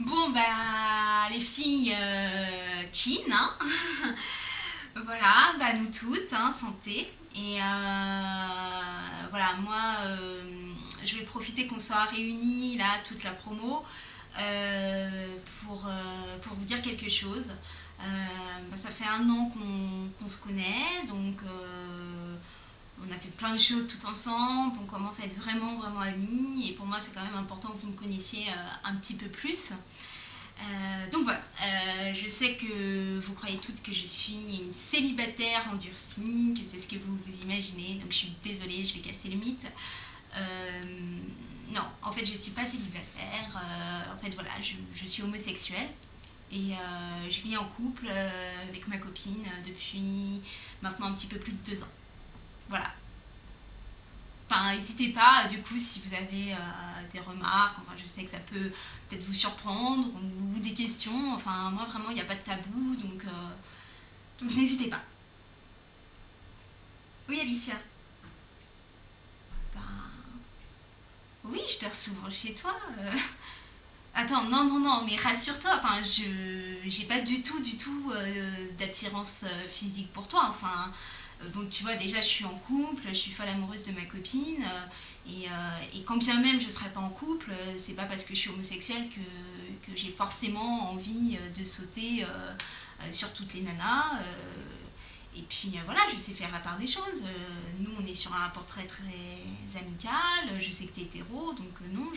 Bon, bah, les filles, chin, hein. Voilà, bah, nous toutes, hein, santé. Et voilà, moi, je vais profiter qu'on soit réunis, là, toute la promo, pour vous dire quelque chose. Bah, ça fait un an qu'on se connaît, donc on a fait plein de choses tout ensemble, on commence à être vraiment, vraiment amis, et pour moi, c'est quand même important que vous me connaissiez un petit peu plus. Donc voilà, je sais que vous croyez toutes que je suis une célibataire endurcie, que c'est ce que vous vous imaginez, donc je suis désolée, je vais casser le mythe. Euh, non, en fait je ne suis pas célibataire, en fait voilà, je suis homosexuelle et je vis en couple avec ma copine depuis maintenant un petit peu plus de 2 ans. Voilà. Enfin, n'hésitez pas, du coup, si vous avez des remarques, enfin, je sais que ça peut peut-être vous surprendre, ou des questions. Enfin, moi, vraiment, il n'y a pas de tabou, donc n'hésitez pas. Oui, Alicia. Ben, oui, je dors souvent chez toi. Attends, non, non, non, mais rassure-toi, enfin, je j'ai pas du tout d'attirance physique pour toi. Enfin, donc tu vois, déjà, je suis en couple, je suis folle amoureuse de ma copine, et quand bien même je serais pas en couple, c'est pas parce que je suis homosexuelle que j'ai forcément envie de sauter sur toutes les nanas. Et puis voilà, je sais faire la part des choses. Nous, on est sur un rapport très très amical. Je sais que tu es hétéro, donc non,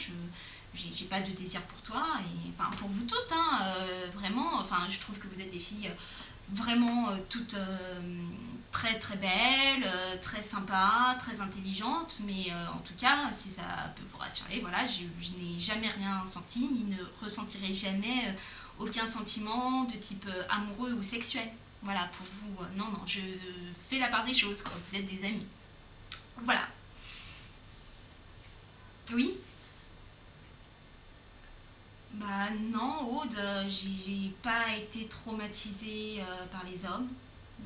j'ai pas de désir pour toi. Et enfin, pour vous toutes, hein, vraiment. Enfin, je trouve que vous êtes des filles vraiment toutes très très belles, très sympas, très intelligentes. Mais en tout cas, si ça peut vous rassurer, voilà, je n'ai jamais rien senti, ni ne ressentirai jamais aucun sentiment de type amoureux ou sexuel. Voilà, pour vous, non, non, je fais la part des choses, quoi. Vous êtes des amis. Voilà. Oui. Bah non, Aude, j'ai pas été traumatisée par les hommes.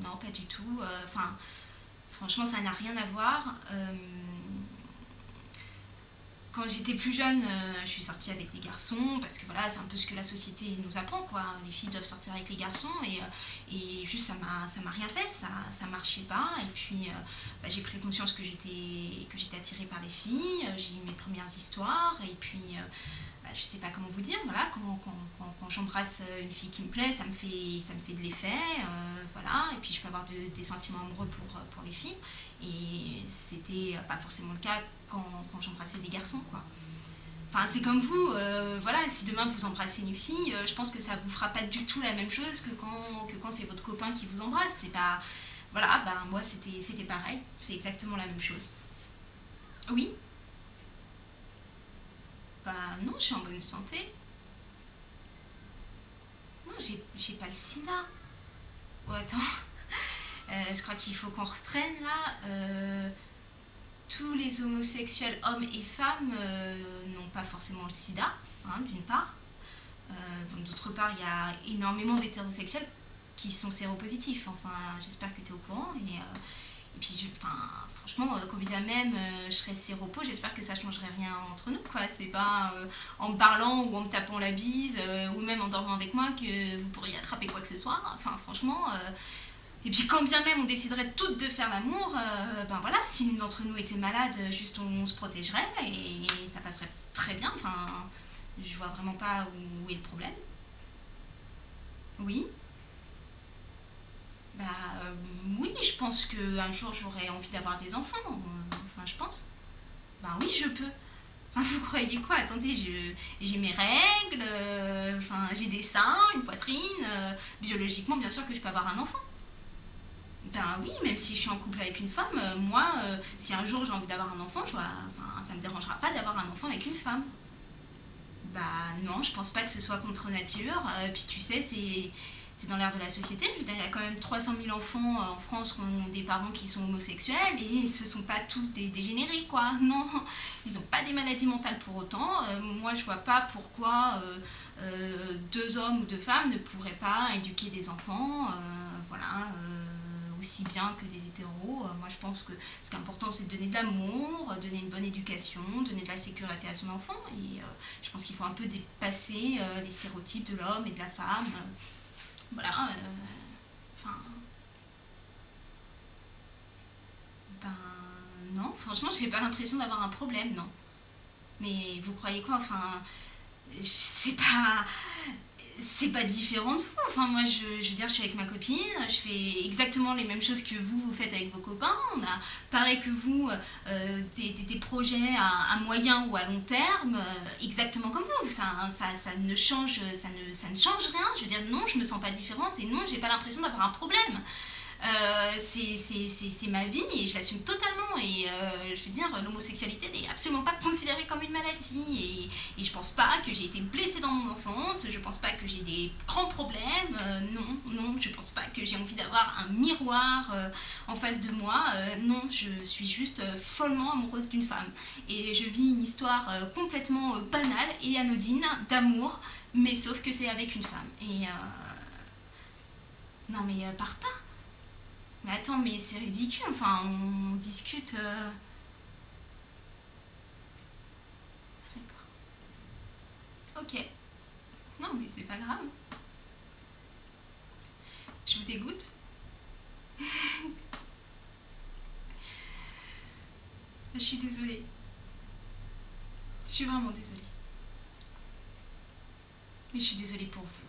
Non, pas du tout. Enfin, franchement, ça n'a rien à voir. Quand j'étais plus jeune, je suis sortie avec des garçons parce que voilà, c'est un peu ce que la société nous apprend, quoi. Les filles doivent sortir avec les garçons, et juste ça m'a rien fait, ça marchait pas. Et puis bah, j'ai pris conscience que j'étais attirée par les filles. J'ai eu mes premières histoires, et puis bah, je sais pas comment vous dire, voilà, quand j'embrasse une fille qui me plaît, ça me fait de l'effet, voilà. Et puis je peux avoir des sentiments amoureux pour les filles, et c'était pas forcément le cas quand j'embrassais des garçons, quoi. Enfin, c'est comme vous, voilà, si demain vous embrassez une fille, je pense que ça vous fera pas du tout la même chose que quand c'est votre copain qui vous embrasse. C'est pas. Voilà, ben moi c'était pareil, c'est exactement la même chose. Oui, bah non, je suis en bonne santé. Non, j'ai pas le sida. Oh, attends, je crois qu'il faut qu'on reprenne là. Tous les homosexuels, hommes et femmes, n'ont pas forcément le sida, hein, d'une part. D'autre part, il y a énormément d'hétérosexuels qui sont séropositifs. Enfin, j'espère que tu es au courant. Et puis, enfin, franchement, quand bien même je serais séropo, j'espère que ça ne changerait rien entre nous, quoi. C'est pas en me parlant ou en me tapant la bise ou même en dormant avec moi que vous pourriez attraper quoi que ce soit. Enfin, franchement. Et puis, quand bien même on déciderait toutes de faire l'amour, ben voilà, si l'une d'entre nous était malade, juste on se protégerait et ça passerait très bien. Enfin, je vois vraiment pas où est le problème. Oui. Bah oui, je pense qu'un jour j'aurais envie d'avoir des enfants. Enfin, je pense. Bah oui, je peux. Enfin, vous croyez quoi? Attendez, j'ai mes règles, enfin, j'ai des seins, une poitrine. Biologiquement, bien sûr que je peux avoir un enfant. Ben oui, même si je suis en couple avec une femme, moi, si un jour j'ai envie d'avoir un enfant, enfin, ça me dérangera pas d'avoir un enfant avec une femme. Bah non, je pense pas que ce soit contre nature. Puis tu sais, c'est dans l'air de la société. Je veux dire, il y a quand même 300 000 enfants en France qui ont des parents qui sont homosexuels, et ce sont pas tous des dégénérés, quoi. Non, ils ont pas des maladies mentales pour autant. Moi, je vois pas pourquoi deux hommes ou deux femmes ne pourraient pas éduquer des enfants. Voilà. aussi bien que des hétéros. Moi, je pense que ce qui est important, c'est de donner de l'amour, donner une bonne éducation, donner de la sécurité à son enfant. Et je pense qu'il faut un peu dépasser les stéréotypes de l'homme et de la femme. Voilà. Enfin, ben non, franchement, j'ai pas l'impression d'avoir un problème, non. Mais vous croyez quoi? Enfin, c'est pas différent de vous. Enfin, moi, je veux dire, je suis avec ma copine, je fais exactement les mêmes choses que vous faites avec vos copains. On a, pareil que vous, des projets à moyen ou à long terme, exactement comme vous. Ça ne change, ça ne change rien. Je veux dire, non, je me sens pas différente et non, j'ai pas l'impression d'avoir un problème. C'est ma vie et je l'assume totalement. Et je veux dire, l'homosexualité n'est absolument pas considérée comme une maladie. Et je pense pas que j'ai été blessée dans mon enfance, je pense pas que j'ai des grands problèmes. Non, non, je pense pas que j'ai envie d'avoir un miroir en face de moi. Non, je suis juste follement amoureuse d'une femme. Et je vis une histoire complètement banale et anodine d'amour, mais sauf que c'est avec une femme. Et non, mais pars pas. Mais attends, mais c'est ridicule, enfin, on discute. D'accord. Ok. Non, mais c'est pas grave. Je vous dégoûte. Je suis désolée. Je suis vraiment désolée. Mais je suis désolée pour vous.